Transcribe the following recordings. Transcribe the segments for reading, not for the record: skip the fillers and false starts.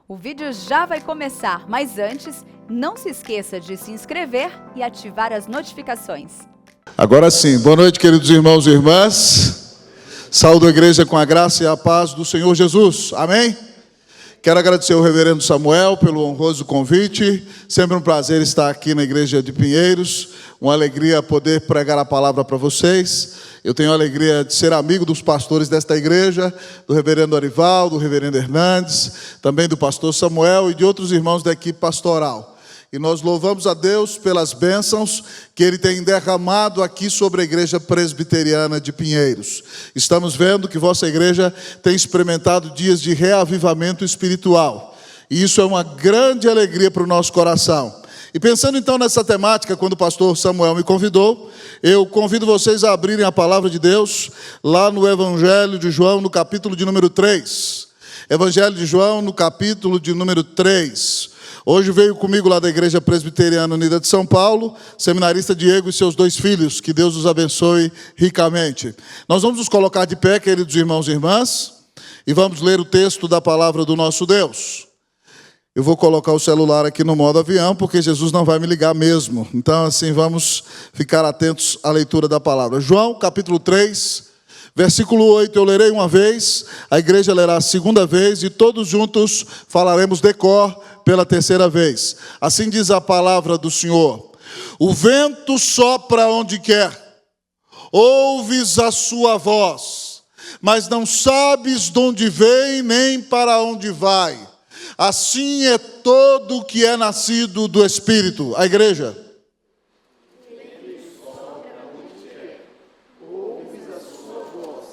O vídeo já vai começar, mas antes, não se esqueça de se inscrever e ativar as notificações. Agora sim, boa noite, queridos irmãos e irmãs. Saúdo a igreja com a graça e a paz do Senhor Jesus. Amém? Quero agradecer ao reverendo Samuel pelo honroso convite. Sempre um prazer estar aqui na igreja de Pinheiros. Uma alegria poder pregar a palavra para vocês. Eu tenho a alegria de ser amigo dos pastores desta igreja, do reverendo Arival, do reverendo Hernandes, também do pastor Samuel e de outros irmãos da equipe pastoral. E nós louvamos a Deus pelas bênçãos que Ele tem derramado aqui sobre a igreja presbiteriana de Pinheiros. Estamos vendo que vossa igreja tem experimentado dias de reavivamento espiritual. E isso é uma grande alegria para o nosso coração. E pensando então nessa temática, quando o pastor Samuel me convidou, eu convido vocês a abrirem a palavra de Deus lá no Evangelho de João, no capítulo de número 3. Evangelho de João, no capítulo de número 3. Hoje veio comigo lá da Igreja Presbiteriana Unida de São Paulo, seminarista Diego e seus 2 filhos. Que Deus os abençoe ricamente. Nós vamos nos colocar de pé, queridos irmãos e irmãs, e vamos ler o texto da palavra do nosso Deus. Eu vou colocar o celular aqui no modo avião, porque Jesus não vai me ligar mesmo. Então, assim, vamos ficar atentos à leitura da palavra. João, capítulo 3, versículo 8, eu lerei uma vez, a igreja lerá a segunda vez, e todos juntos falaremos de cor pela terceira vez. Assim diz a palavra do Senhor. O vento sopra onde quer, ouves a sua voz, mas não sabes de onde vem nem para onde vai. Assim é todo o que é nascido do Espírito. A igreja. Ouves a sua voz,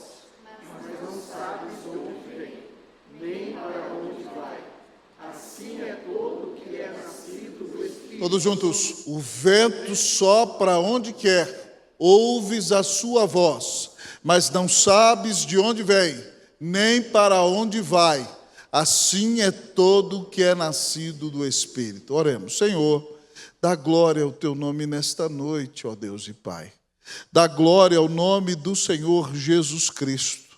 mas não sabes de onde vem, nem para onde vai. Assim é todo o que é nascido do Espírito. Todos juntos. O vento sopra onde quer, ouves a sua voz, mas não sabes de onde vem, nem para onde vai. Assim é todo o que é nascido do Espírito. Oremos. Senhor, dá glória ao teu nome nesta noite, ó Deus e Pai. Dá glória ao nome do Senhor Jesus Cristo.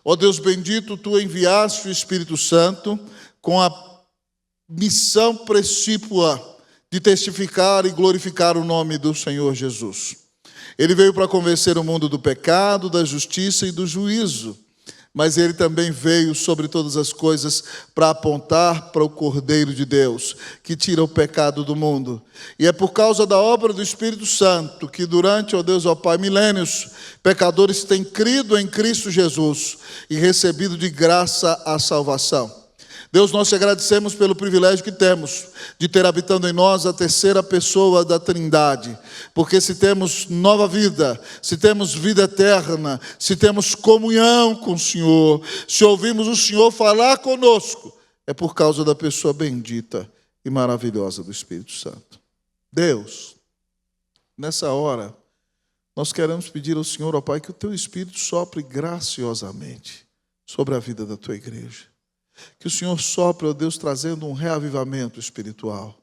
Ó Deus bendito, tu enviaste o Espírito Santo com a missão precípua de testificar e glorificar o nome do Senhor Jesus. Ele veio para convencer o mundo do pecado, da justiça e do juízo. Mas Ele também veio sobre todas as coisas para apontar para o Cordeiro de Deus, que tira o pecado do mundo. E é por causa da obra do Espírito Santo que durante, ó Deus, ó Pai, milênios, pecadores têm crido em Cristo Jesus e recebido de graça a salvação. Deus, nós te agradecemos pelo privilégio que temos de ter habitando em nós a terceira pessoa da Trindade. Porque se temos nova vida, se temos vida eterna, se temos comunhão com o Senhor, se ouvimos o Senhor falar conosco, é por causa da pessoa bendita e maravilhosa do Espírito Santo. Deus, nessa hora, nós queremos pedir ao Senhor, ó Pai, que o Teu Espírito sopre graciosamente sobre a vida da Tua igreja. Que o Senhor sopre, ó Deus, trazendo um reavivamento espiritual,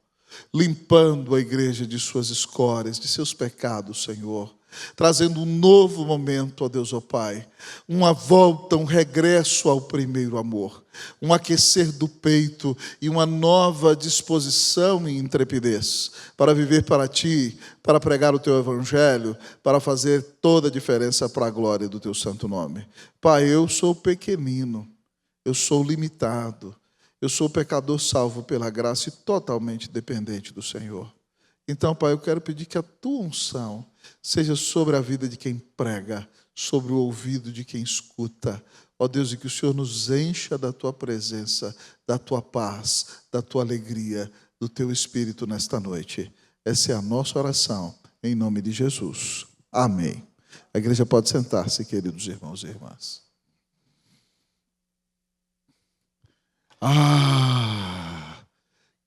limpando a igreja de suas escórias, de seus pecados, Senhor, trazendo um novo momento, ó Deus, ó Pai, uma volta, um regresso ao primeiro amor, um aquecer do peito e uma nova disposição e intrepidez para viver para Ti, para pregar o Teu Evangelho, para fazer toda a diferença para a glória do Teu santo nome. Pai, eu sou pequenino, eu sou limitado, eu sou pecador salvo pela graça e totalmente dependente do Senhor. Então, Pai, eu quero pedir que a Tua unção seja sobre a vida de quem prega, sobre o ouvido de quem escuta. Ó Deus, e que o Senhor nos encha da Tua presença, da Tua paz, da Tua alegria, do Teu Espírito nesta noite. Essa é a nossa oração, em nome de Jesus. Amém. A igreja pode sentar-se, queridos irmãos e irmãs.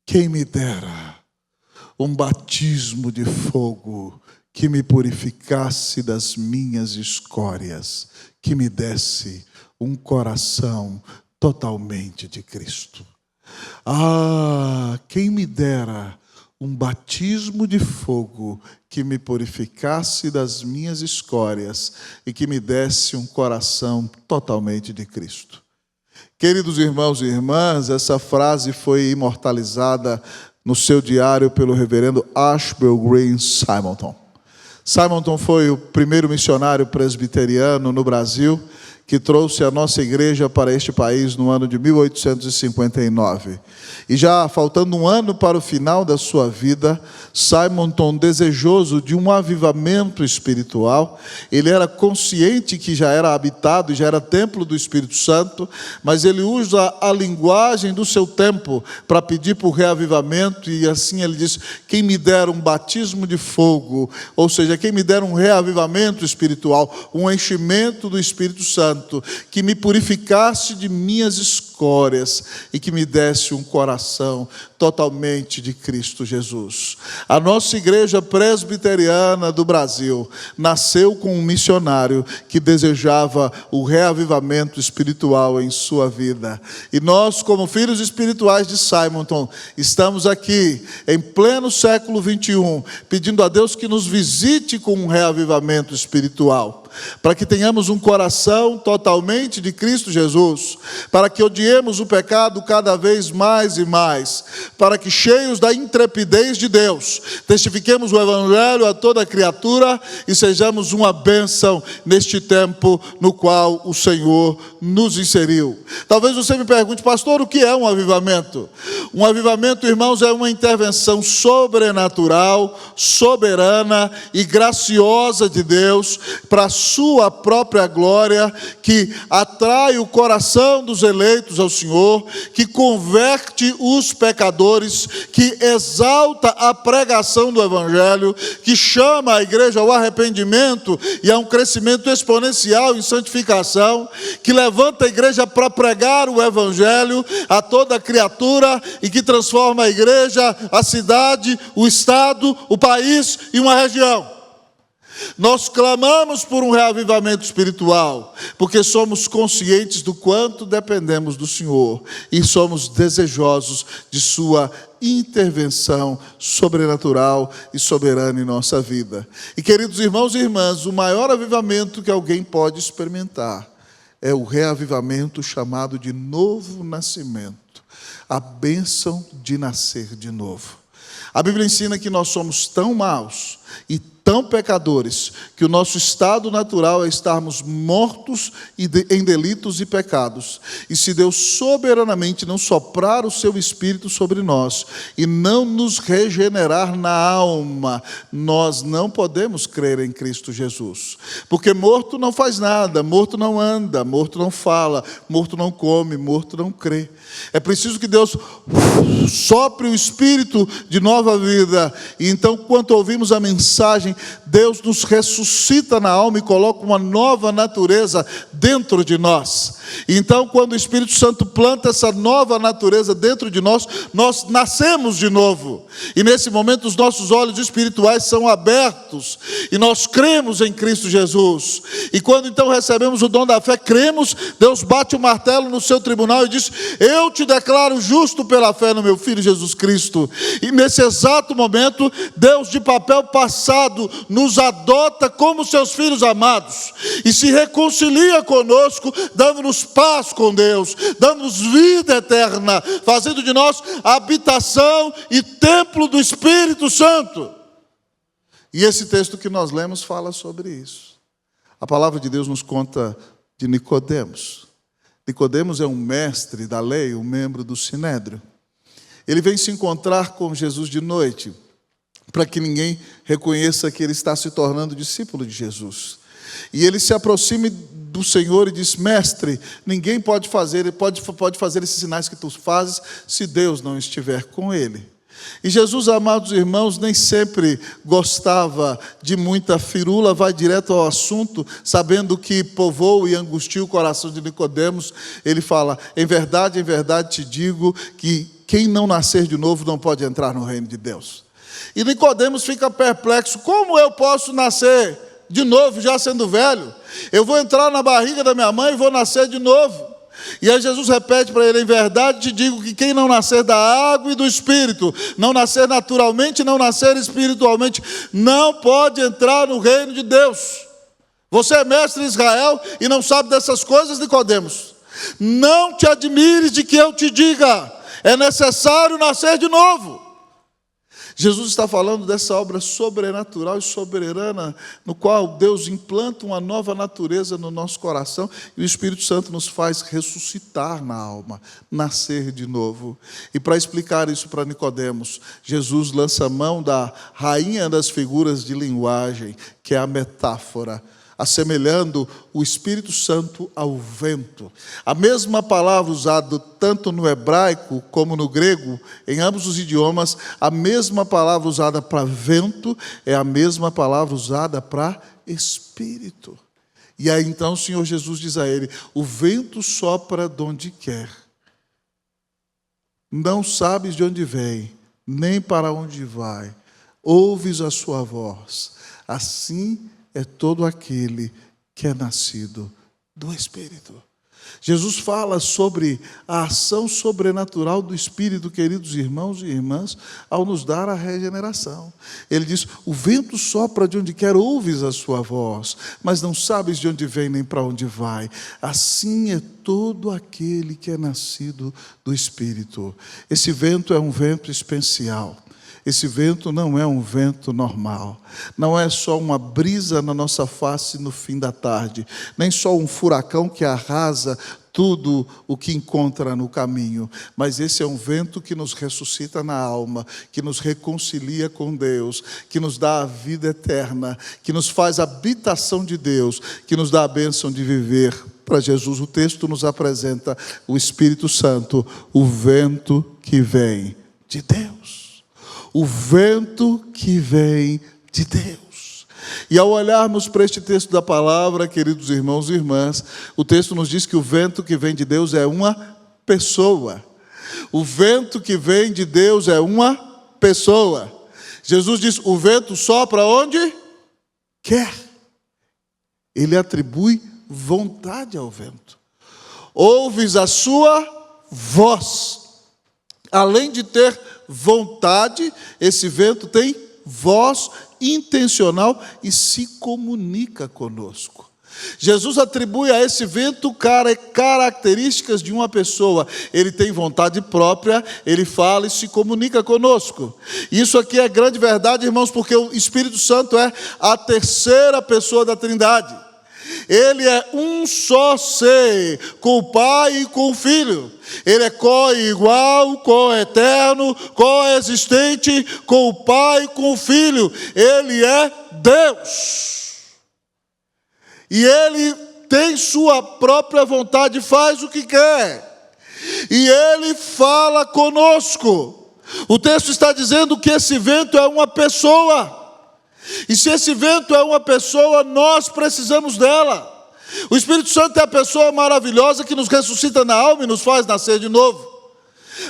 Quem me dera um batismo de fogo que me purificasse das minhas escórias, que me desse um coração totalmente de Cristo. Quem me dera um batismo de fogo que me purificasse das minhas escórias e que me desse um coração totalmente de Cristo. Queridos irmãos e irmãs, essa frase foi imortalizada no seu diário pelo reverendo Ashbel Green Simonton. Simonton foi o primeiro missionário presbiteriano no Brasil que trouxe a nossa igreja para este país no ano de 1859. E já faltando um ano para o final da sua vida, Simonton, desejoso de um avivamento espiritual, ele era consciente que já era habitado e já era templo do Espírito Santo, mas ele usa a linguagem do seu tempo para pedir por reavivamento, e assim ele diz: quem me der um batismo de fogo, ou seja, quem me der um reavivamento espiritual, um enchimento do Espírito Santo, que me purificasse de minhas escórias e que me desse um coração totalmente de Cristo Jesus. A nossa igreja presbiteriana do Brasil nasceu com um missionário que desejava o reavivamento espiritual em sua vida. E nós, como filhos espirituais de Simonton, estamos aqui em pleno século 21, pedindo a Deus que nos visite com um reavivamento espiritual, para que tenhamos um coração totalmente de Cristo Jesus, para que odiemos o pecado cada vez mais e mais, para que, cheios da intrepidez de Deus, testifiquemos o Evangelho a toda criatura e sejamos uma bênção neste tempo no qual o Senhor nos inseriu. Talvez você me pergunte: pastor, o que é um avivamento? Um avivamento, irmãos, é uma intervenção sobrenatural, soberana e graciosa de Deus para a sua própria glória, que atrai o coração dos eleitos ao Senhor, que converte os pecadores, que exalta a pregação do Evangelho, que chama a igreja ao arrependimento e a um crescimento exponencial em santificação, que levanta a igreja para pregar o Evangelho a toda criatura e que transforma a igreja, a cidade, o estado, o país e uma região. Nós clamamos por um reavivamento espiritual, porque somos conscientes do quanto dependemos do Senhor e somos desejosos de sua intervenção sobrenatural e soberana em nossa vida. E, queridos irmãos e irmãs, o maior avivamento que alguém pode experimentar é o reavivamento chamado de novo nascimento, a bênção de nascer de novo. A Bíblia ensina que nós somos tão maus e tão pecadores, que o nosso estado natural é estarmos mortos em delitos e pecados. E se Deus soberanamente não soprar o seu Espírito sobre nós e não nos regenerar na alma, nós não podemos crer em Cristo Jesus. Porque morto não faz nada, morto não anda, morto não fala, morto não come, morto não crê. É preciso que Deus sopre o Espírito de nova vida. E então, quando ouvimos a mensagem, Deus nos ressuscita na alma e coloca uma nova natureza dentro de nós. Então, quando o Espírito Santo planta essa nova natureza dentro de nós, nós nascemos de novo. E nesse momento os nossos olhos espirituais são abertos e nós cremos em Cristo Jesus. E quando então recebemos o dom da fé, cremos, Deus bate o martelo no seu tribunal e diz: eu te declaro justo pela fé no meu Filho Jesus Cristo. E nesse exato momento, Deus, de papel passado, nos adota como seus filhos amados e se reconcilia conosco, dando-nos paz com Deus, dando-nos vida eterna, fazendo de nós a habitação e templo do Espírito Santo. E esse texto que nós lemos fala sobre isso. A palavra de Deus nos conta de Nicodemos. Nicodemos é um mestre da lei, um membro do Sinédrio. Ele vem se encontrar com Jesus de noite, para que ninguém reconheça que ele está se tornando discípulo de Jesus. E ele se aproxima do Senhor e diz: mestre, ninguém pode fazer esses sinais que tu fazes se Deus não estiver com ele. E Jesus, amados irmãos, nem sempre gostava de muita firula, vai direto ao assunto, sabendo que povoa e angustia o coração de Nicodemos. Ele fala: em verdade te digo que quem não nascer de novo não pode entrar no reino de Deus. E Nicodemos fica perplexo: como eu posso nascer de novo já sendo velho? Eu vou entrar na barriga da minha mãe e vou nascer de novo. E aí Jesus repete para ele: em verdade te digo que quem não nascer da água e do Espírito, não nascer naturalmente, não nascer espiritualmente, não pode entrar no reino de Deus. Você é mestre em Israel e não sabe dessas coisas, Nicodemos? Não te admires de que eu te diga, é necessário nascer de novo. Jesus está falando dessa obra sobrenatural e soberana, no qual Deus implanta uma nova natureza no nosso coração e o Espírito Santo nos faz ressuscitar na alma, nascer de novo. E para explicar isso para Nicodemos, Jesus lança mão da rainha das figuras de linguagem, que é a metáfora, assemelhando o Espírito Santo ao vento. A mesma palavra usada tanto no hebraico como no grego, em ambos os idiomas, a mesma palavra usada para vento é a mesma palavra usada para espírito. E aí então o Senhor Jesus diz a ele: o vento sopra de onde quer. Não sabes de onde vem, nem para onde vai. Ouves a sua voz. Assim é todo aquele que é nascido do Espírito. Jesus fala sobre a ação sobrenatural do Espírito, queridos irmãos e irmãs, ao nos dar a regeneração. Ele diz: o vento sopra de onde quer, ouves a sua voz, mas não sabes de onde vem nem para onde vai. Assim é todo aquele que é nascido do Espírito. Esse vento é um vento especial. Esse vento não é um vento normal, não é só uma brisa na nossa face no fim da tarde, nem só um furacão que arrasa tudo o que encontra no caminho, mas esse é um vento que nos ressuscita na alma, que nos reconcilia com Deus, que nos dá a vida eterna, que nos faz habitação de Deus, que nos dá a bênção de viver para Jesus. O texto nos apresenta o Espírito Santo, o vento que vem de Deus. O vento que vem de Deus. E ao olharmos para este texto da palavra, queridos irmãos e irmãs, o texto nos diz que o vento que vem de Deus é uma pessoa. O vento que vem de Deus é uma pessoa. Jesus diz: o vento sopra onde quer. Ele atribui vontade ao vento. Ouves a sua voz. Além de ter vontade, esse vento tem voz intencional e se comunica conosco. Jesus atribui a esse vento características de uma pessoa. Ele tem vontade própria, ele fala e se comunica conosco. Isso aqui é grande verdade, irmãos, porque o Espírito Santo é a terceira pessoa da Trindade. Ele é um só ser, com o Pai e com o Filho. Ele é co-igual, co-eterno, coexistente com o Pai e com o Filho. Ele é Deus. E Ele tem sua própria vontade, faz o que quer. E Ele fala conosco. O texto está dizendo que esse vento é uma pessoa. E se esse vento é uma pessoa, nós precisamos dela. O Espírito Santo é a pessoa maravilhosa que nos ressuscita na alma e nos faz nascer de novo.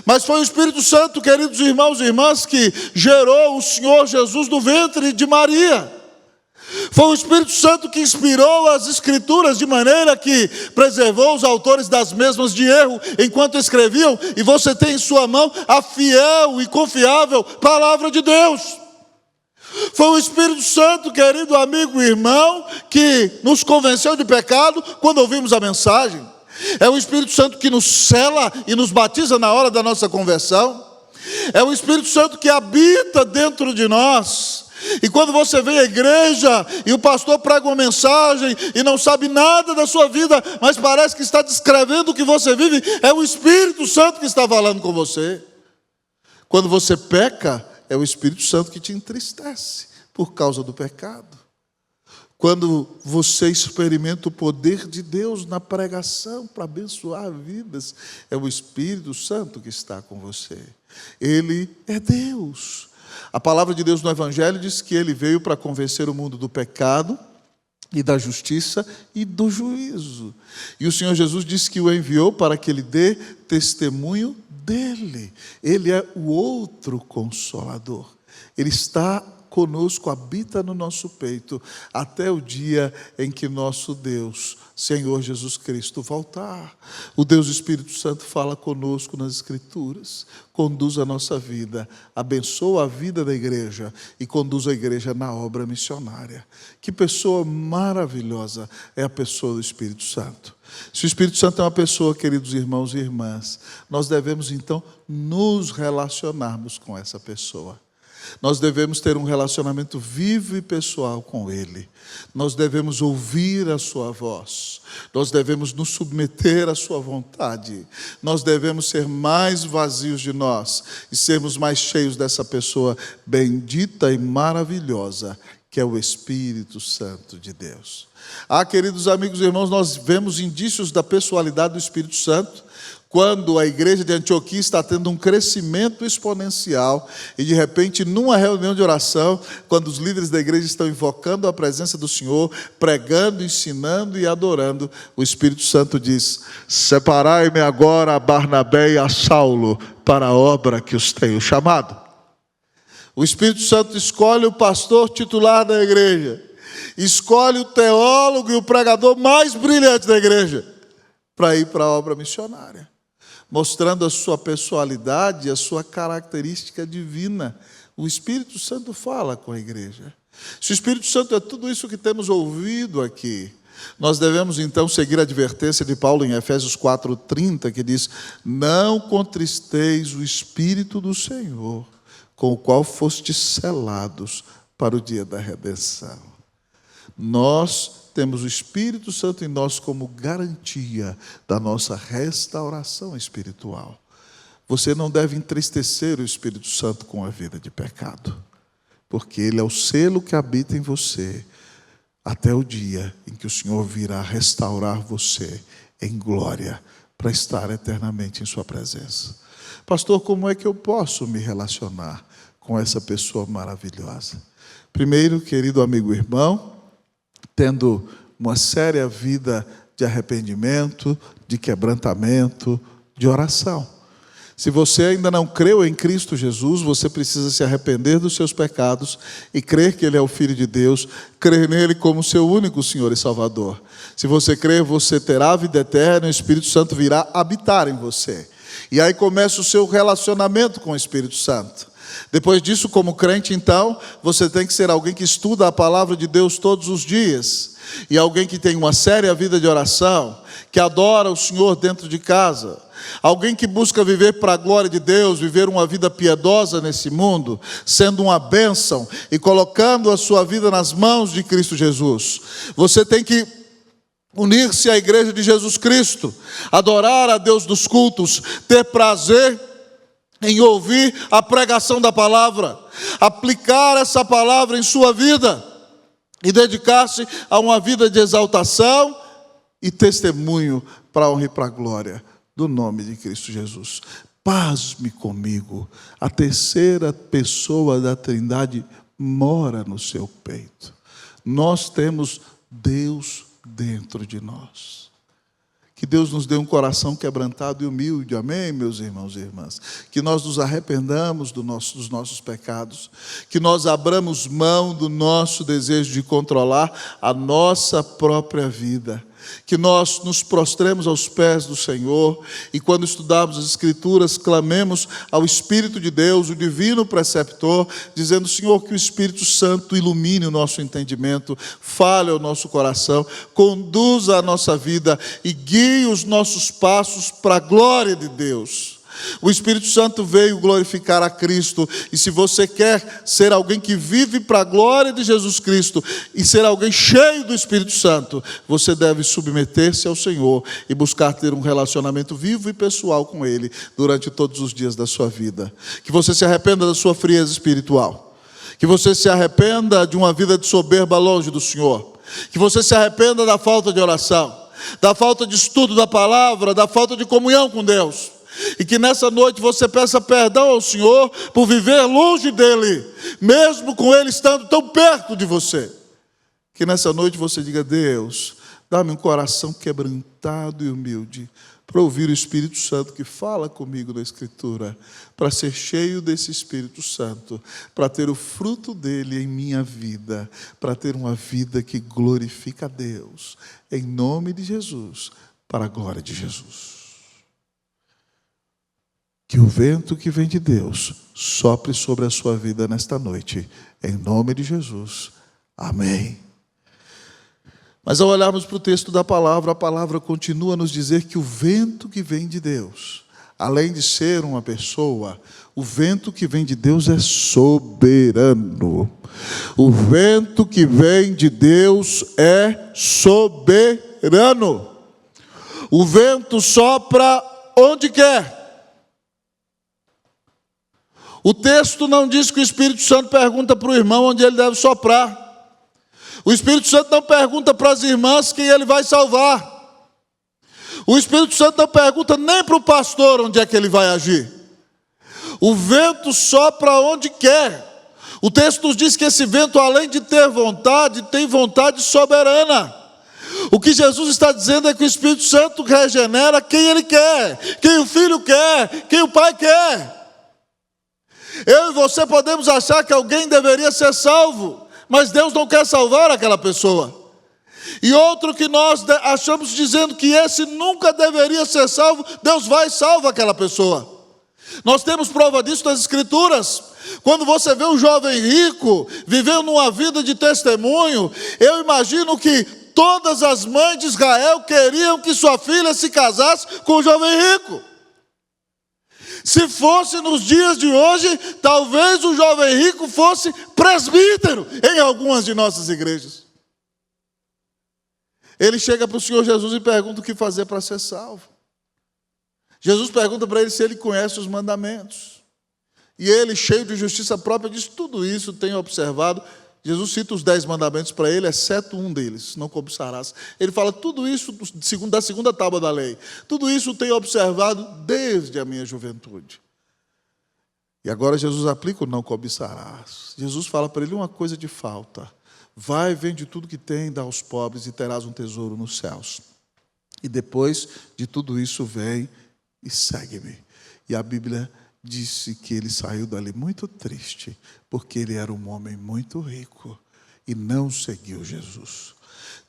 Mas foi o Espírito Santo, queridos irmãos e irmãs, que gerou o Senhor Jesus do ventre de Maria. Foi o Espírito Santo que inspirou as Escrituras de maneira que preservou os autores das mesmas de erro enquanto escreviam, e você tem em sua mão a fiel e confiável palavra de Deus. Foi o Espírito Santo, querido amigo e irmão, que nos convenceu de pecado quando ouvimos a mensagem. É o Espírito Santo que nos sela e nos batiza na hora da nossa conversão. É o Espírito Santo que habita dentro de nós. E quando você vem à igreja e o pastor prega uma mensagem e não sabe nada da sua vida, mas parece que está descrevendo o que você vive, é o Espírito Santo que está falando com você. Quando você peca, é o Espírito Santo que te entristece por causa do pecado. Quando você experimenta o poder de Deus na pregação para abençoar vidas, é o Espírito Santo que está com você. Ele é Deus. A palavra de Deus no Evangelho diz que Ele veio para convencer o mundo do pecado e da justiça e do juízo. E o Senhor Jesus disse que o enviou para que Ele dê testemunho dele. Ele é o outro Consolador. Ele está conosco, habita no nosso peito, até o dia em que nosso Deus, Senhor Jesus Cristo, voltar. O Deus Espírito Santo fala conosco nas Escrituras, conduz a nossa vida, abençoa a vida da igreja e conduz a igreja na obra missionária. Que pessoa maravilhosa é a pessoa do Espírito Santo. Se o Espírito Santo é uma pessoa, queridos irmãos e irmãs, nós devemos então nos relacionarmos com essa pessoa. Nós devemos ter um relacionamento vivo e pessoal com Ele. Nós devemos ouvir a sua voz. Nós devemos nos submeter à sua vontade. Nós devemos ser mais vazios de nós e sermos mais cheios dessa pessoa bendita e maravilhosa, que é o Espírito Santo de Deus. Queridos amigos e irmãos, nós vemos indícios da pessoalidade do Espírito Santo quando a igreja de Antioquia está tendo um crescimento exponencial e de repente numa reunião de oração, quando os líderes da igreja estão invocando a presença do Senhor, pregando, ensinando e adorando, o Espírito Santo diz: separai-me agora a Barnabé e a Saulo para a obra que os tenho chamado. O Espírito Santo escolhe o pastor titular da igreja, escolhe o teólogo e o pregador mais brilhante da igreja para ir para a obra missionária, mostrando a sua pessoalidade, a sua característica divina. O Espírito Santo fala com a igreja. Se o Espírito Santo é tudo isso que temos ouvido aqui, nós devemos então seguir a advertência de Paulo em Efésios 4:30, que diz: não contristeis o Espírito do Senhor, com o qual fostes selados para o dia da redenção. Nós temos o Espírito Santo em nós como garantia da nossa restauração espiritual. Você não deve entristecer o Espírito Santo com a vida de pecado, porque ele é o selo que habita em você até o dia em que o Senhor virá restaurar você em glória para estar eternamente em sua presença. Pastor, como é que eu posso me relacionar com essa pessoa maravilhosa? Primeiro, querido amigo e irmão, tendo uma séria vida de arrependimento, de quebrantamento, de oração. Se você ainda não creu em Cristo Jesus, você precisa se arrepender dos seus pecados e crer que Ele é o Filho de Deus, crer nele como seu único Senhor e Salvador. Se você crer, você terá a vida eterna e o Espírito Santo virá habitar em você. E aí começa o seu relacionamento com o Espírito Santo. Depois disso, como crente, então, você tem que ser alguém que estuda a palavra de Deus todos os dias, e alguém que tem uma séria vida de oração, que adora o Senhor dentro de casa, alguém que busca viver para a glória de Deus, viver uma vida piedosa nesse mundo, sendo uma bênção e colocando a sua vida nas mãos de Cristo Jesus. Você tem que unir-se à igreja de Jesus Cristo, adorar a Deus dos cultos, ter prazer em ouvir a pregação da palavra, aplicar essa palavra em sua vida e dedicar-se a uma vida de exaltação e testemunho para a honra e para a glória do nome de Cristo Jesus. Pasme comigo, a terceira pessoa da Trindade mora no seu peito. Nós temos Deus dentro de nós. Que Deus nos dê um coração quebrantado e humilde, amém, meus irmãos e irmãs? Que nós nos arrependamos dos nossos pecados, que nós abramos mão do nosso desejo de controlar a nossa própria vida, que nós nos prostremos aos pés do Senhor e quando estudarmos as Escrituras, clamemos ao Espírito de Deus, o divino preceptor, dizendo: Senhor, que o Espírito Santo ilumine o nosso entendimento, fale ao nosso coração, conduza a nossa vida e guie os nossos passos para a glória de Deus. O Espírito Santo veio glorificar a Cristo, e se você quer ser alguém que vive para a glória de Jesus Cristo e ser alguém cheio do Espírito Santo, você deve submeter-se ao Senhor e buscar ter um relacionamento vivo e pessoal com Ele durante todos os dias da sua vida. Que você se arrependa da sua frieza espiritual, que você se arrependa de uma vida de soberba longe do Senhor, que você se arrependa da falta de oração, da falta de estudo da palavra, da falta de comunhão com Deus. E que nessa noite você peça perdão ao Senhor por viver longe dEle, mesmo com Ele estando tão perto de você. Que nessa noite você diga: Deus, dá-me um coração quebrantado e humilde, para ouvir o Espírito Santo que fala comigo na Escritura, para ser cheio desse Espírito Santo, para ter o fruto dele em minha vida, para ter uma vida que glorifica a Deus, em nome de Jesus, para a glória de Jesus. Que o vento que vem de Deus sopre sobre a sua vida nesta noite, em nome de Jesus. Amém. Mas ao olharmos para o texto da palavra, a palavra continua a nos dizer que o vento que vem de Deus, além de ser uma pessoa, o vento que vem de Deus é soberano. O vento que vem de Deus é soberano. O vento sopra onde quer. O texto não diz que o Espírito Santo pergunta para o irmão onde ele deve soprar. O Espírito Santo não pergunta para as irmãs quem ele vai salvar. O Espírito Santo não pergunta nem para o pastor onde é que ele vai agir. O vento sopra onde quer. O texto nos diz que esse vento, além de ter vontade, tem vontade soberana. O que Jesus está dizendo é que o Espírito Santo regenera quem ele quer, quem o Filho quer, quem o Pai quer. Eu e você podemos achar que alguém deveria ser salvo, mas Deus não quer salvar aquela pessoa. E outro que nós achamos dizendo que esse nunca deveria ser salvo, Deus vai e salva aquela pessoa. Nós temos prova disso nas Escrituras. Quando você vê um jovem rico vivendo uma vida de testemunho, eu imagino que todas as mães de Israel queriam que sua filha se casasse com o jovem rico. Se fosse nos dias de hoje, talvez o jovem rico fosse presbítero em algumas de nossas igrejas. Ele chega para o Senhor Jesus e pergunta o que fazer para ser salvo. Jesus pergunta para ele se ele conhece os mandamentos. E ele, cheio de justiça própria, diz: tudo isso tenho observado. Jesus cita os 10 mandamentos para ele, exceto um deles: não cobiçarás. Ele fala tudo isso da segunda tábua da lei. Tudo isso tenho observado desde a minha juventude. E agora Jesus aplica o não cobiçarás. Jesus fala para ele uma coisa de falta: vai, vende tudo que tem, dá aos pobres e terás um tesouro nos céus. E depois de tudo isso vem e segue-me. E a Bíblia disse que ele saiu dali muito triste, porque ele era um homem muito rico e não seguiu Jesus.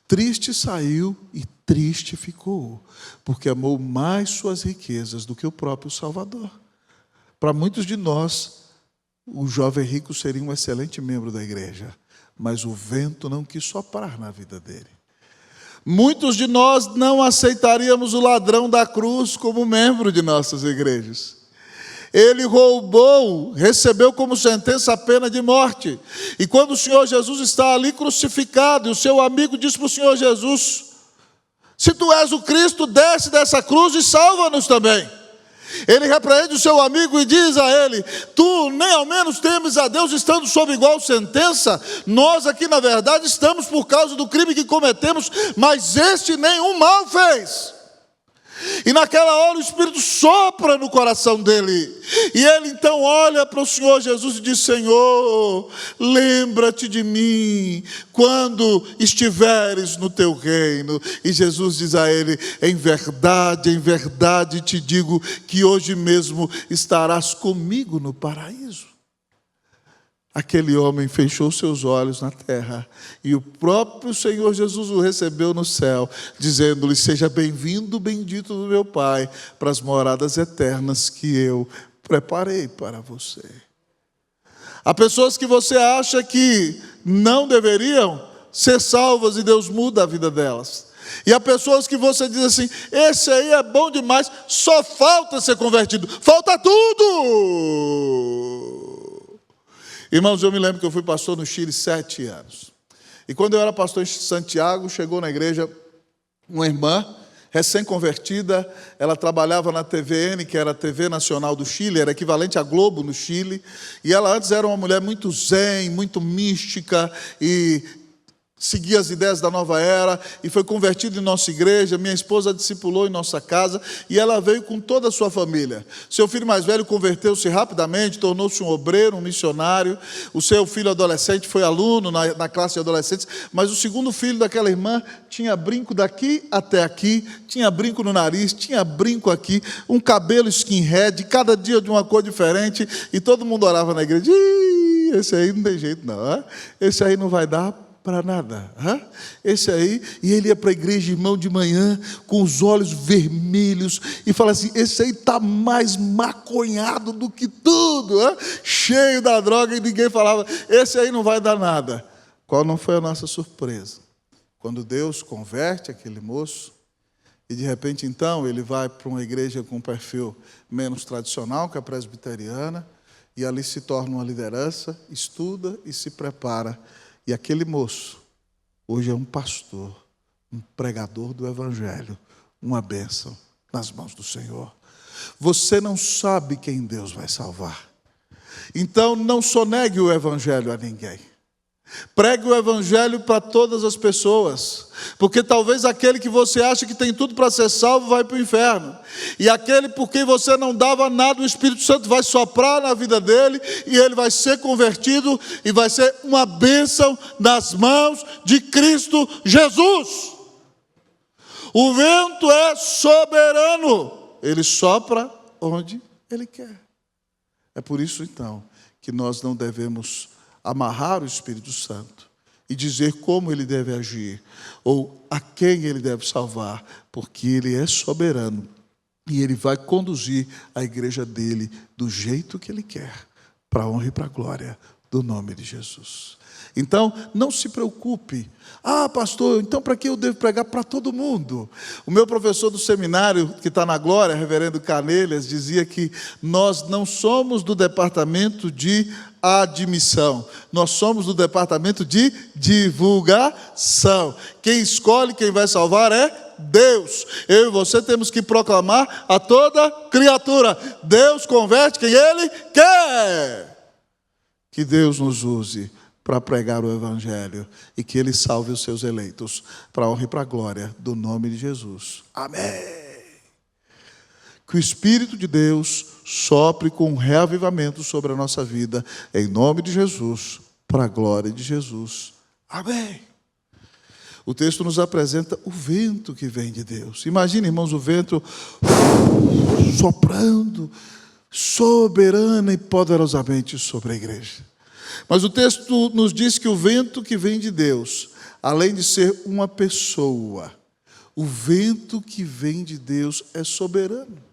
Triste saiu e triste ficou, porque amou mais suas riquezas do que o próprio Salvador. Para muitos de nós, o jovem rico seria um excelente membro da igreja, mas o vento não quis soprar na vida dele. Muitos de nós não aceitaríamos o ladrão da cruz como membro de nossas igrejas. Ele roubou, recebeu como sentença a pena de morte. E quando o Senhor Jesus está ali crucificado, e o seu amigo diz para o Senhor Jesus: se tu és o Cristo, desce dessa cruz e salva-nos também. Ele repreende o seu amigo e diz a ele: tu nem ao menos temes a Deus estando sob igual sentença? Nós aqui na verdade estamos por causa do crime que cometemos, mas este nenhum mal fez. E naquela hora o Espírito sopra no coração dele. E ele então olha para o Senhor Jesus e diz: Senhor, lembra-te de mim quando estiveres no teu reino. E Jesus diz a ele: em verdade te digo que hoje mesmo estarás comigo no paraíso. Aquele homem fechou seus olhos na terra e o próprio Senhor Jesus o recebeu no céu, dizendo-lhe: seja bem-vindo, bendito do meu Pai, para as moradas eternas que eu preparei para você. Há pessoas que você acha que não deveriam ser salvas e Deus muda a vida delas. E há pessoas que você diz assim: esse aí é bom demais, só falta ser convertido. Falta tudo! Irmãos, eu me lembro que eu fui pastor no Chile 7 anos. E quando eu era pastor em Santiago, chegou na igreja uma irmã, recém-convertida. Ela trabalhava na TVN, que era a TV Nacional do Chile, era equivalente à Globo no Chile. E ela antes era uma mulher muito zen, muito mística. E seguia as ideias da nova era e foi convertido em nossa igreja. Minha esposa discipulou em nossa casa e ela veio com toda a sua família. Seu filho mais velho converteu-se rapidamente, tornou-se um obreiro, um missionário. O seu filho adolescente foi aluno na classe de adolescentes, mas o segundo filho daquela irmã tinha brinco daqui até aqui, tinha brinco no nariz, tinha brinco aqui, um cabelo skinhead, cada dia de uma cor diferente, e todo mundo orava na igreja: esse aí não tem jeito não, esse aí não vai dar para nada, esse aí. E ele ia para a igreja, irmão, de manhã, com os olhos vermelhos, e fala assim: esse aí está mais maconhado do que tudo, cheio da droga, e ninguém falava: esse aí não vai dar nada. Qual não foi a nossa surpresa? Quando Deus converte aquele moço, e de repente então ele vai para uma igreja com um perfil menos tradicional, que a presbiteriana, e ali se torna uma liderança, estuda e se prepara. E aquele moço, hoje é um pastor, um pregador do Evangelho, uma bênção nas mãos do Senhor. Você não sabe quem Deus vai salvar. Então, não sonegue o Evangelho a ninguém. Pregue o Evangelho para todas as pessoas, porque talvez aquele que você acha que tem tudo para ser salvo vai para o inferno, e aquele por quem você não dava nada, o Espírito Santo vai soprar na vida dele, e ele vai ser convertido, e vai ser uma bênção nas mãos de Cristo Jesus. O vento é soberano, ele sopra onde ele quer. É por isso então que nós não devemos amarrar o Espírito Santo e dizer como ele deve agir, ou a quem ele deve salvar, porque ele é soberano e ele vai conduzir a igreja dele do jeito que ele quer, para a honra e para a glória do nome de Jesus. Então, não se preocupe. Pastor, então para que eu devo pregar para todo mundo? O meu professor do seminário, que está na glória, reverendo Canelhas, dizia que nós não somos do departamento de admissão, nós somos do departamento de divulgação. Quem escolhe quem vai salvar é Deus. Eu e você temos que proclamar a toda criatura: Deus converte quem Ele quer. Que Deus nos use para pregar o Evangelho e que Ele salve os seus eleitos, para a honra e para a glória do nome de Jesus. Amém. Que o Espírito de Deus sopre com um reavivamento sobre a nossa vida, em nome de Jesus, para a glória de Jesus. Amém. O texto nos apresenta o vento que vem de Deus. Imagina, irmãos, o vento soprando soberana e poderosamente sobre a igreja. Mas o texto nos diz que o vento que vem de Deus, além de ser uma pessoa, o vento que vem de Deus é soberano.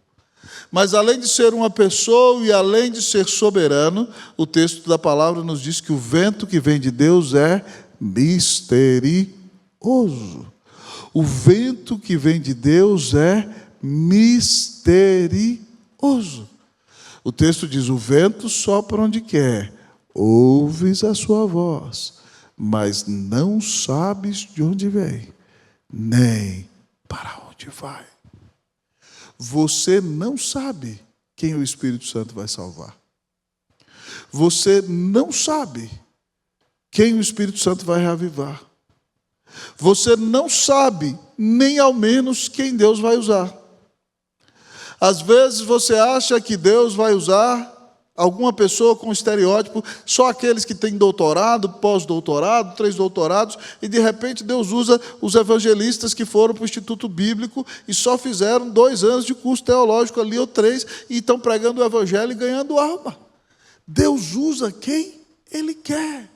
Mas além de ser uma pessoa e além de ser soberano, o texto da palavra nos diz que o vento que vem de Deus é misterioso. O vento que vem de Deus é misterioso. O texto diz: o vento sopra onde quer, ouves a sua voz, mas não sabes de onde vem, nem para onde vai. Você não sabe quem o Espírito Santo vai salvar. Você não sabe quem o Espírito Santo vai reavivar. Você não sabe nem ao menos quem Deus vai usar. Às vezes você acha que Deus vai usar alguma pessoa com estereótipo, só aqueles que têm doutorado, pós-doutorado, 3 doutorados, e de repente Deus usa os evangelistas que foram para o Instituto Bíblico e só fizeram 2 anos de curso teológico ali, ou 3, e estão pregando o evangelho e ganhando alma. Deus usa quem Ele quer.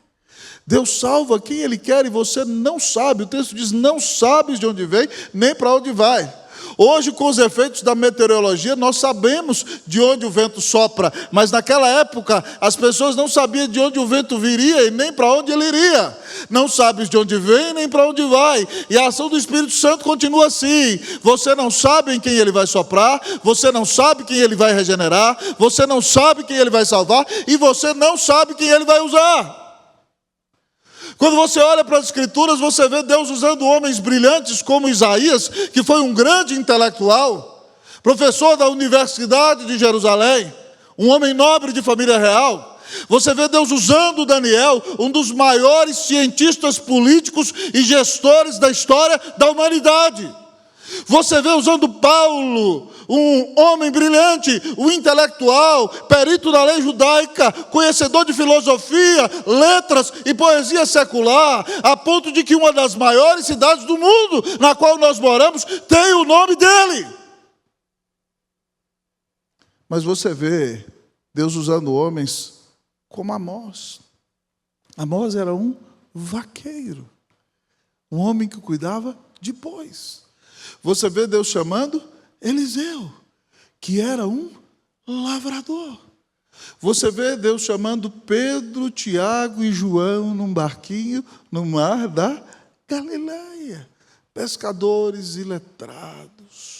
Deus salva quem Ele quer, e você não sabe. O texto diz: não sabes de onde vem, nem para onde vai. Hoje, com os efeitos da meteorologia, nós sabemos de onde o vento sopra, mas naquela época as pessoas não sabiam de onde o vento viria e nem para onde ele iria. Não sabes de onde vem nem para onde vai. E a ação do Espírito Santo continua assim. Você não sabe em quem ele vai soprar, você não sabe quem ele vai regenerar, você não sabe quem ele vai salvar, e você não sabe quem ele vai usar. Quando você olha para as Escrituras, você vê Deus usando homens brilhantes como Isaías, que foi um grande intelectual, professor da Universidade de Jerusalém, um homem nobre de família real. Você vê Deus usando Daniel, um dos maiores cientistas políticos e gestores da história da humanidade. Você vê usando Paulo, um homem brilhante, um intelectual, perito da lei judaica, conhecedor de filosofia, letras e poesia secular, a ponto de que uma das maiores cidades do mundo, na qual nós moramos, tem o nome dele. Mas você vê Deus usando homens como Amós. Amós era um vaqueiro, um homem que cuidava de bois. Você vê Deus chamando Eliseu, que era um lavrador. Você vê Deus chamando Pedro, Tiago e João num barquinho no mar da Galileia, pescadores e letrados.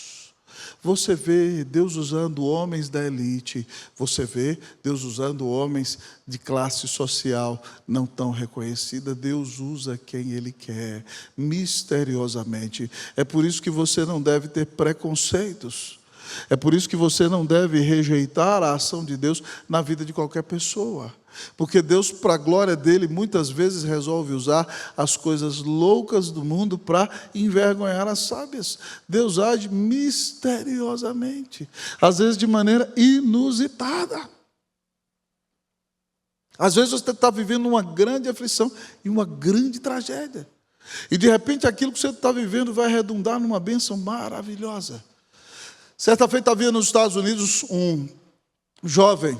Você vê Deus usando homens da elite, você vê Deus usando homens de classe social não tão reconhecida. Deus usa quem Ele quer, misteriosamente. É por isso que você não deve ter preconceitos. É por isso que você não deve rejeitar a ação de Deus na vida de qualquer pessoa. Porque Deus, para a glória dEle, muitas vezes resolve usar as coisas loucas do mundo para envergonhar as sábias. Deus age misteriosamente, às vezes de maneira inusitada. Às vezes você está vivendo uma grande aflição e uma grande tragédia. E de repente aquilo que você está vivendo vai redundar numa bênção maravilhosa. Certa feita havia nos Estados Unidos um jovem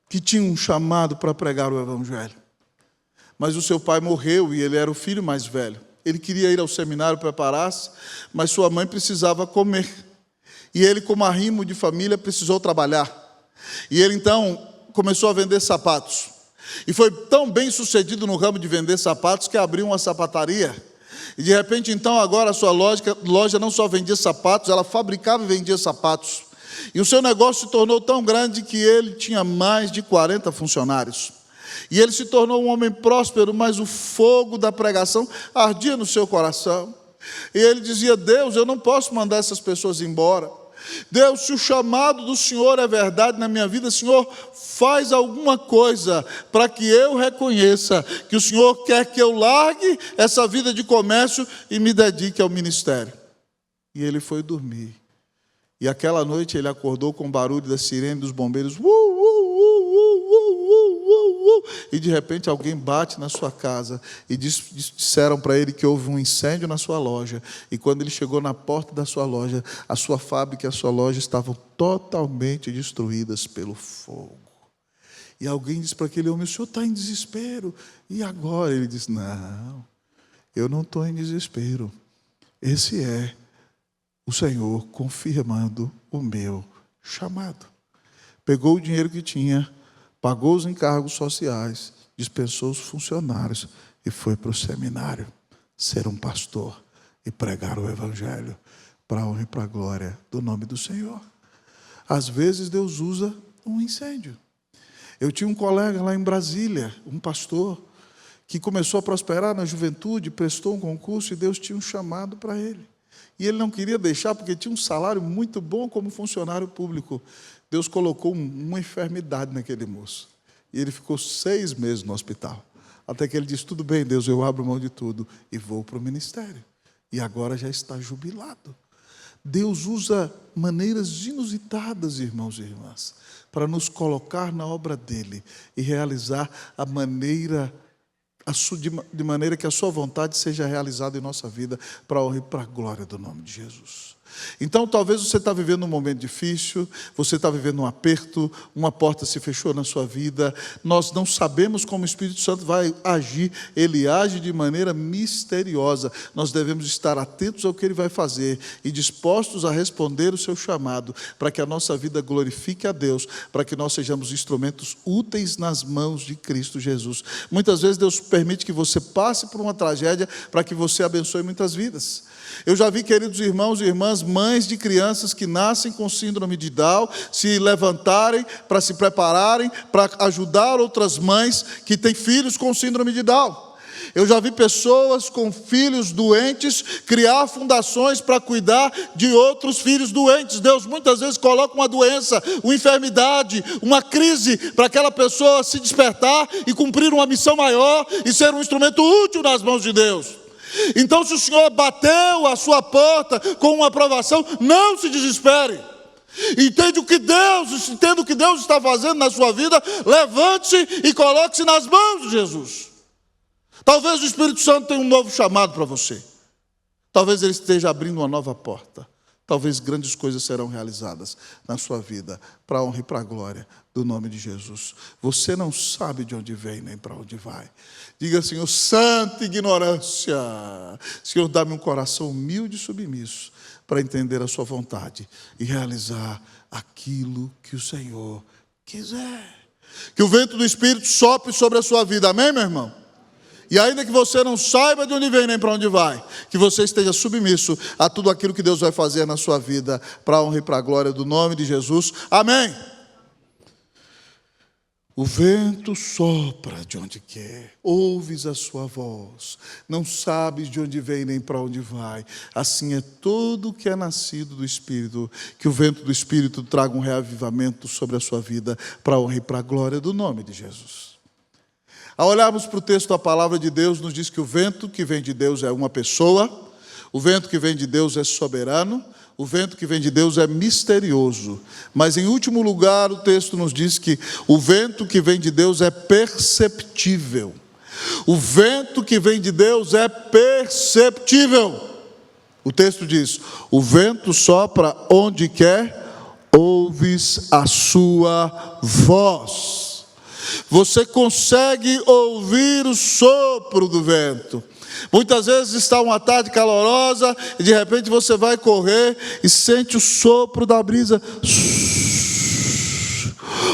que tinha um chamado para pregar o Evangelho. Mas o seu pai morreu e ele era o filho mais velho. Ele queria ir ao seminário preparar-se, mas sua mãe precisava comer. E ele, como arrimo de família, precisou trabalhar. E ele então começou a vender sapatos. E foi tão bem sucedido no ramo de vender sapatos que abriu uma sapataria. E de repente então agora a sua loja não só vendia sapatos, ela fabricava e vendia sapatos. E o seu negócio se tornou tão grande que ele tinha mais de 40 funcionários. E ele se tornou um homem próspero, mas o fogo da pregação ardia no seu coração. E ele dizia: Deus, eu não posso mandar essas pessoas embora. Deus, se o chamado do Senhor é verdade na minha vida, Senhor, faz alguma coisa para que eu reconheça que o Senhor quer que eu largue essa vida de comércio e me dedique ao ministério. E ele foi dormir. E aquela noite ele acordou com o barulho da sirene dos bombeiros. E de repente alguém bate na sua casa. E disseram para ele que houve um incêndio na sua loja. E quando ele chegou na porta da sua loja, a sua fábrica e a sua loja estavam totalmente destruídas pelo fogo. E alguém disse para aquele homem: o senhor está em desespero. E agora? Ele disse: não, eu não estou em desespero. Esse é o Senhor confirmando o meu chamado. Pegou o dinheiro que tinha, pagou os encargos sociais, dispensou os funcionários e foi para o seminário ser um pastor e pregar o Evangelho para a honra e para a glória do nome do Senhor. Às vezes Deus usa um incêndio. Eu tinha um colega lá em Brasília, um pastor, que começou a prosperar na juventude, prestou um concurso e Deus tinha um chamado para ele. E ele não queria deixar porque tinha um salário muito bom como funcionário público. Deus colocou uma enfermidade naquele moço. E ele ficou 6 meses no hospital. Até que ele disse: tudo bem, Deus, eu abro mão de tudo e vou para o ministério. E agora já está jubilado. Deus usa maneiras inusitadas, irmãos e irmãs, para nos colocar na obra dele e realizar de maneira que a sua vontade seja realizada em nossa vida para a honra e para a glória do nome de Jesus. Então talvez você está vivendo um momento difícil, você está vivendo um aperto, uma porta se fechou na sua vida, nós não sabemos como o Espírito Santo vai agir, ele age de maneira misteriosa, nós devemos estar atentos ao que ele vai fazer e dispostos a responder o seu chamado, para que a nossa vida glorifique a Deus, para que nós sejamos instrumentos úteis nas mãos de Cristo Jesus. Muitas vezes Deus permite que você passe por uma tragédia para que você abençoe muitas vidas. Eu já vi, queridos irmãos e irmãs, mães de crianças que nascem com síndrome de Down, se levantarem para se prepararem, para ajudar outras mães que têm filhos com síndrome de Down. Eu já vi pessoas com filhos doentes criar fundações para cuidar de outros filhos doentes. Deus muitas vezes coloca uma doença, uma enfermidade, uma crise para aquela pessoa se despertar e cumprir uma missão maior e ser um instrumento útil nas mãos de Deus. Então, se o Senhor bateu a sua porta com uma aprovação, não se desespere. Entenda o que Deus está fazendo na sua vida, levante-se e coloque-se nas mãos de Jesus. Talvez o Espírito Santo tenha um novo chamado para você. Talvez ele esteja abrindo uma nova porta. Talvez grandes coisas serão realizadas na sua vida, para a honra e para a glória do nome de Jesus. Você não sabe de onde vem nem para onde vai. Diga, Senhor, santa ignorância. Senhor, dá-me um coração humilde e submisso para entender a sua vontade e realizar aquilo que o Senhor quiser. Que o vento do Espírito sopre sobre a sua vida, amém, meu irmão? E ainda que você não saiba de onde vem nem para onde vai, que você esteja submisso a tudo aquilo que Deus vai fazer na sua vida, para a honra e para a glória do nome de Jesus, amém. O vento sopra de onde quer, ouves a sua voz, não sabes de onde vem nem para onde vai. Assim é todo o que é nascido do Espírito. Que o vento do Espírito traga um reavivamento sobre a sua vida, para a honra e para a glória do nome de Jesus. Ao olharmos para o texto da palavra de Deus, nos diz que o vento que vem de Deus é uma pessoa, o vento que vem de Deus é soberano, o vento que vem de Deus é misterioso. Mas em último lugar, o texto nos diz que o vento que vem de Deus é perceptível. O vento que vem de Deus é perceptível. O texto diz: o vento sopra onde quer, ouves a sua voz. Você consegue ouvir o sopro do vento. Muitas vezes está uma tarde calorosa e de repente você vai correr e sente o sopro da brisa.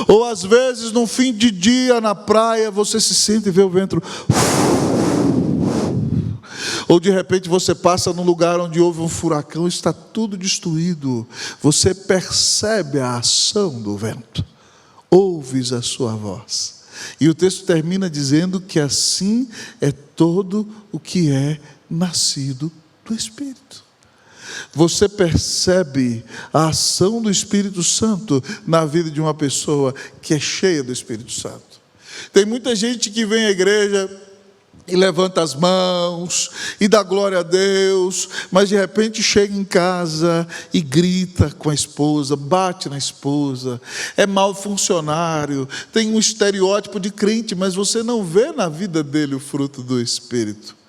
Ou às vezes no fim de dia na praia você se sente e vê o vento. Ou de repente você passa num lugar onde houve um furacão e está tudo destruído. Você percebe a ação do vento. Ouves a sua voz. E o texto termina dizendo que assim é todo o que é nascido do Espírito. Você percebe a ação do Espírito Santo na vida de uma pessoa que é cheia do Espírito Santo. Tem muita gente que vem à igreja e levanta as mãos e dá glória a Deus, mas de repente chega em casa e grita com a esposa, bate na esposa, é mau funcionário, tem um estereótipo de crente, mas você não vê na vida dele o fruto do Espírito.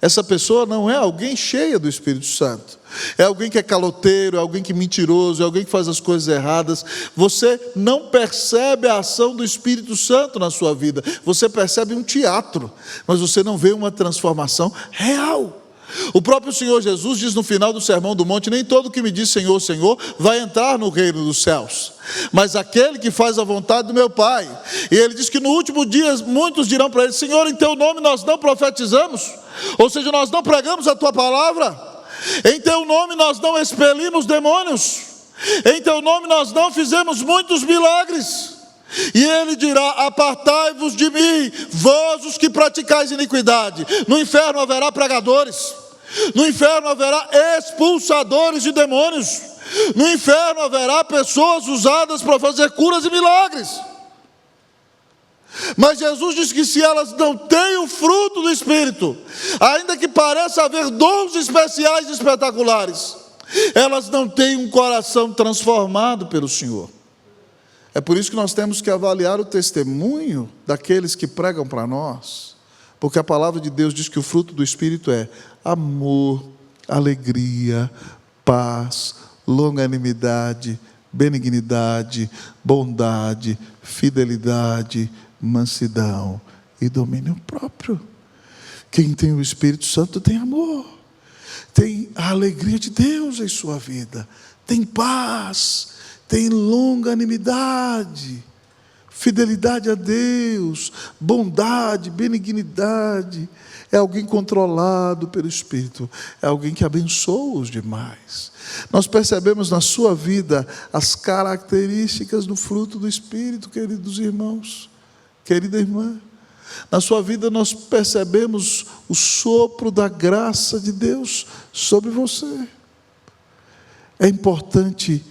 Essa pessoa não é alguém cheia do Espírito Santo. É alguém que é caloteiro, é alguém que é mentiroso, é alguém que faz as coisas erradas. Você não percebe a ação do Espírito Santo na sua vida. Você percebe um teatro, mas você não vê uma transformação real. O próprio Senhor Jesus diz no final do Sermão do Monte: nem todo que me diz Senhor, Senhor, vai entrar no reino dos céus, mas aquele que faz a vontade do meu Pai. E ele diz que no último dia muitos dirão para ele: Senhor, em teu nome nós não profetizamos, ou seja, nós não pregamos a tua palavra, em teu nome nós não expelimos demônios, em teu nome nós não fizemos muitos milagres. E ele dirá: apartai-vos de mim, vós os que praticais iniquidade. No inferno haverá pregadores, no inferno haverá expulsadores de demônios, no inferno haverá pessoas usadas para fazer curas e milagres. Mas Jesus diz que se elas não têm o fruto do Espírito, ainda que pareça haver dons especiais e espetaculares, elas não têm um coração transformado pelo Senhor. É por isso que nós temos que avaliar o testemunho daqueles que pregam para nós, porque a palavra de Deus diz que o fruto do Espírito é amor, alegria, paz, longanimidade, benignidade, bondade, fidelidade, mansidão e domínio próprio. Quem tem o Espírito Santo tem amor, tem a alegria de Deus em sua vida, tem paz, tem longanimidade, fidelidade a Deus, bondade, benignidade. É alguém controlado pelo Espírito, é alguém que abençoa os demais. Nós percebemos na sua vida as características do fruto do Espírito, queridos irmãos, querida irmã. Na sua vida nós percebemos o sopro da graça de Deus sobre você. É importante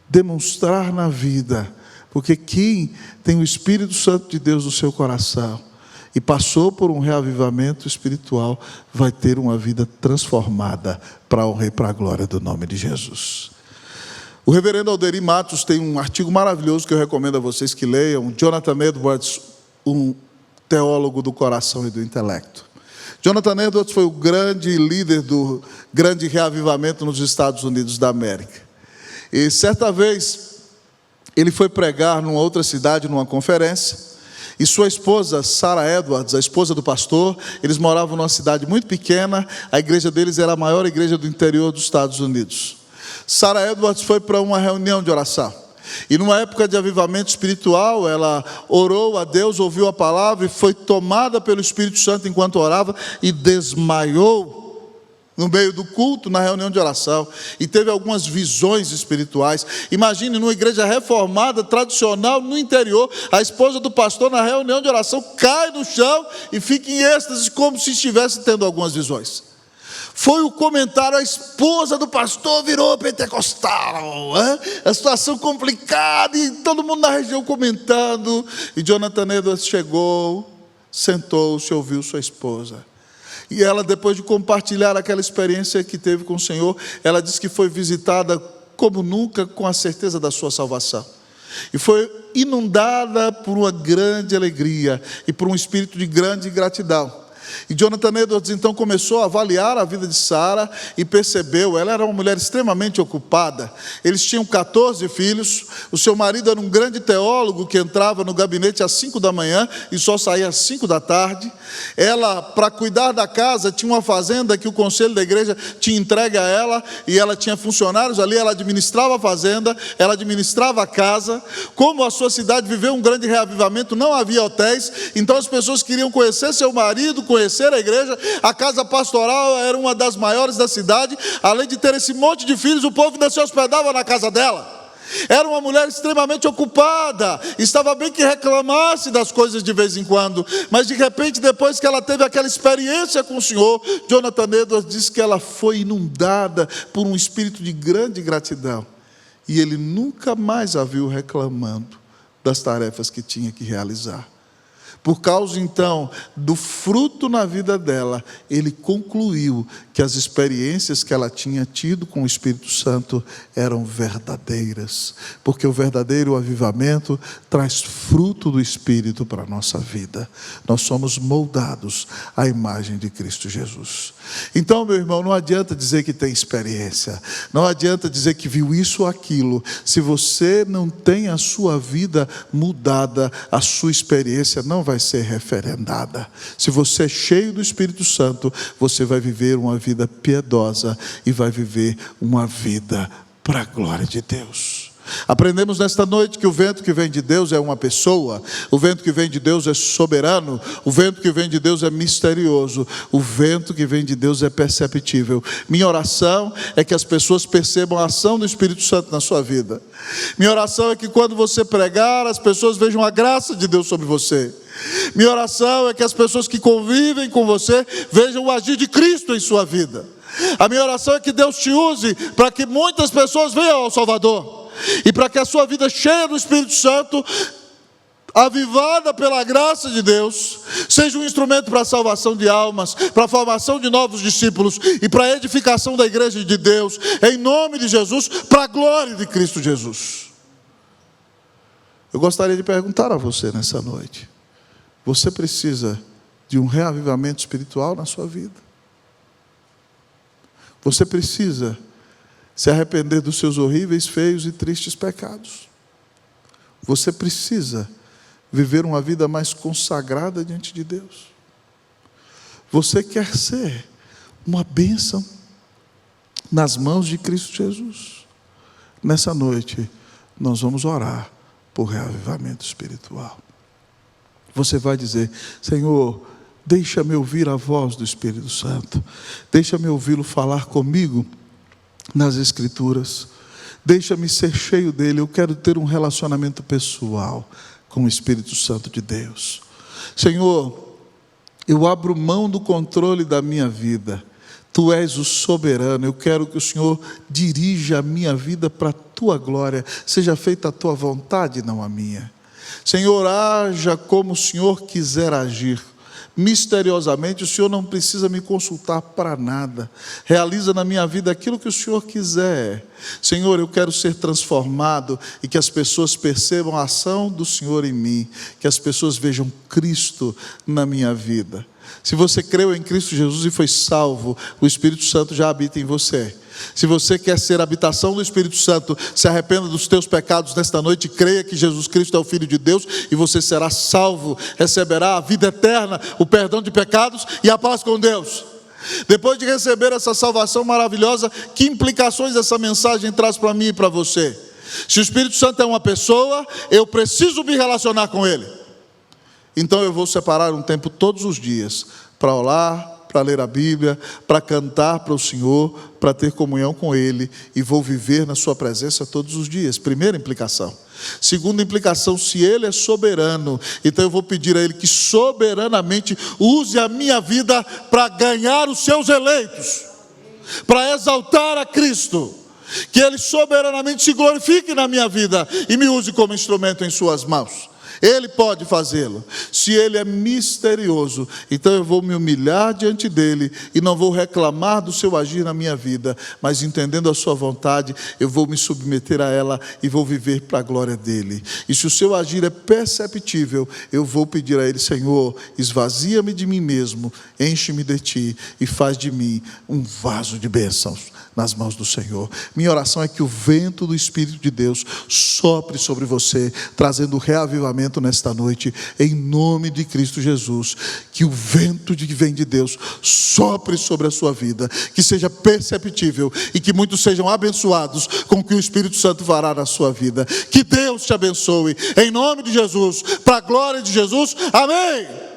demonstrar na vida, porque quem tem o Espírito Santo de Deus no seu coração e passou por um reavivamento espiritual, vai ter uma vida transformada para a honra e para a glória do nome de Jesus. O reverendo Alderi Matos tem um artigo maravilhoso que eu recomendo a vocês que leiam. Jonathan Edwards, um teólogo do coração e do intelecto. Jonathan Edwards foi o grande líder do grande reavivamento nos Estados Unidos da América. E certa vez, ele foi pregar numa outra cidade, numa conferência, e sua esposa, Sarah Edwards, a esposa do pastor, eles moravam numa cidade muito pequena, a igreja deles era a maior igreja do interior dos Estados Unidos. Sarah Edwards foi para uma reunião de oração, e numa época de avivamento espiritual, ela orou a Deus, ouviu a palavra, e foi tomada pelo Espírito Santo enquanto orava, e desmaiou no meio do culto, na reunião de oração, e teve algumas visões espirituais. Imagine, numa igreja reformada, tradicional, no interior, a esposa do pastor, na reunião de oração, cai no chão e fica em êxtase, como se estivesse tendo algumas visões. Foi o comentário, a esposa do pastor virou pentecostal, a situação complicada, e todo mundo na região comentando, e Jonathan Edwards chegou, sentou-se, ouviu sua esposa. E ela, depois de compartilhar aquela experiência que teve com o Senhor, ela disse que foi visitada como nunca com a certeza da sua salvação. E foi inundada por uma grande alegria e por um espírito de grande gratidão. E Jonathan Edwards então começou a avaliar a vida de Sarah e percebeu, ela era uma mulher extremamente ocupada. Eles tinham 14 filhos, o seu marido era um grande teólogo que entrava no gabinete às 5 da manhã e só saía às 5 da tarde. Ela, para cuidar da casa, tinha uma fazenda que o conselho da igreja tinha entregue a ela, e ela tinha funcionários ali, ela administrava a fazenda, ela administrava a casa. Como a sua cidade viveu um grande reavivamento, não havia hotéis, então as pessoas queriam conhecer seu marido, conhecer a igreja. A casa pastoral era uma das maiores da cidade, além de ter esse monte de filhos, o povo ainda se hospedava na casa dela. Era uma mulher extremamente ocupada, estava bem que reclamasse das coisas de vez em quando, mas de repente, depois que ela teve aquela experiência com o Senhor, Jonathan Edwards disse que ela foi inundada por um espírito de grande gratidão, e ele nunca mais a viu reclamando das tarefas que tinha que realizar. Por causa então do fruto na vida dela, ele concluiu que as experiências que ela tinha tido com o Espírito Santo eram verdadeiras, porque o verdadeiro avivamento traz fruto do Espírito para a nossa vida. Nós somos moldados à imagem de Cristo Jesus. Então, meu irmão, não adianta dizer que tem experiência, não adianta dizer que viu isso ou aquilo, se você não tem a sua vida mudada, a sua experiência não vai ser referendada. Se você é cheio do Espírito Santo, você vai viver uma vida piedosa e vai viver uma vida para a glória de Deus. Aprendemos nesta noite que o vento que vem de Deus é uma pessoa, o vento que vem de Deus é soberano, o vento que vem de Deus é misterioso, o vento que vem de Deus é perceptível. Minha oração é que as pessoas percebam a ação do Espírito Santo na sua vida. Minha oração é que quando você pregar, as pessoas vejam a graça de Deus sobre você. Minha oração é que as pessoas que convivem com você vejam o agir de Cristo em sua vida. A minha oração é que Deus te use para que muitas pessoas venham ao Salvador, e para que a sua vida cheia do Espírito Santo, avivada pela graça de Deus, seja um instrumento para a salvação de almas, para a formação de novos discípulos e para a edificação da igreja de Deus, em nome de Jesus, para a glória de Cristo Jesus. Eu gostaria de perguntar a você nessa noite: você precisa de um reavivamento espiritual na sua vida? Você precisa se arrepender dos seus horríveis, feios e tristes pecados? Você precisa viver uma vida mais consagrada diante de Deus? Você quer ser uma bênção nas mãos de Cristo Jesus? Nessa noite, nós vamos orar por reavivamento espiritual. Você vai dizer: Senhor, deixa-me ouvir a voz do Espírito Santo, deixa-me ouvi-lo falar comigo nas Escrituras, deixa-me ser cheio dele. Eu quero ter um relacionamento pessoal com o Espírito Santo de Deus. Senhor, Eu abro mão do controle da minha vida. Tu és o soberano, eu quero que o Senhor dirija a minha vida para a tua glória. Seja feita a tua vontade, não a minha. Senhor, haja como o Senhor quiser agir. Misteriosamente, o Senhor não precisa me consultar para nada. Realiza na minha vida aquilo que o Senhor quiser. Senhor, eu quero ser transformado e que as pessoas percebam a ação do Senhor em mim. Que as pessoas vejam Cristo na minha vida. Se você creu em Cristo Jesus e foi salvo, o Espírito Santo já habita em você. Se você quer ser habitação do Espírito Santo, se arrependa dos teus pecados nesta noite, creia que Jesus Cristo é o Filho de Deus e você será salvo, receberá a vida eterna, o perdão de pecados e a paz com Deus. Depois de receber essa salvação maravilhosa, que implicações essa mensagem traz para mim e para você? Se o Espírito Santo é uma pessoa, eu preciso me relacionar com Ele. Então eu vou separar um tempo todos os dias para orar, para ler a Bíblia, para cantar para o Senhor, para ter comunhão com Ele, e vou viver na sua presença todos os dias. Primeira implicação. Segunda implicação, se Ele é soberano, então eu vou pedir a Ele que soberanamente use a minha vida para ganhar os seus eleitos, para exaltar a Cristo, que Ele soberanamente se glorifique na minha vida e me use como instrumento em suas mãos. Ele pode fazê-lo. Se Ele é misterioso, então eu vou me humilhar diante dEle e não vou reclamar do seu agir na minha vida, mas entendendo a sua vontade, eu vou me submeter a ela e vou viver para a glória dEle. E se o seu agir é perceptível, eu vou pedir a Ele: Senhor, esvazia-me de mim mesmo, enche-me de Ti e faz de mim um vaso de bênçãos nas mãos do Senhor. Minha oração é que o vento do Espírito de Deus sopre sobre você, trazendo reavivamento nesta noite, em nome de Cristo Jesus. Que o vento que vem de Deus sopre sobre a sua vida, que seja perceptível e que muitos sejam abençoados com o que o Espírito Santo fará na sua vida. Que Deus te abençoe, em nome de Jesus, para a glória de Jesus, amém.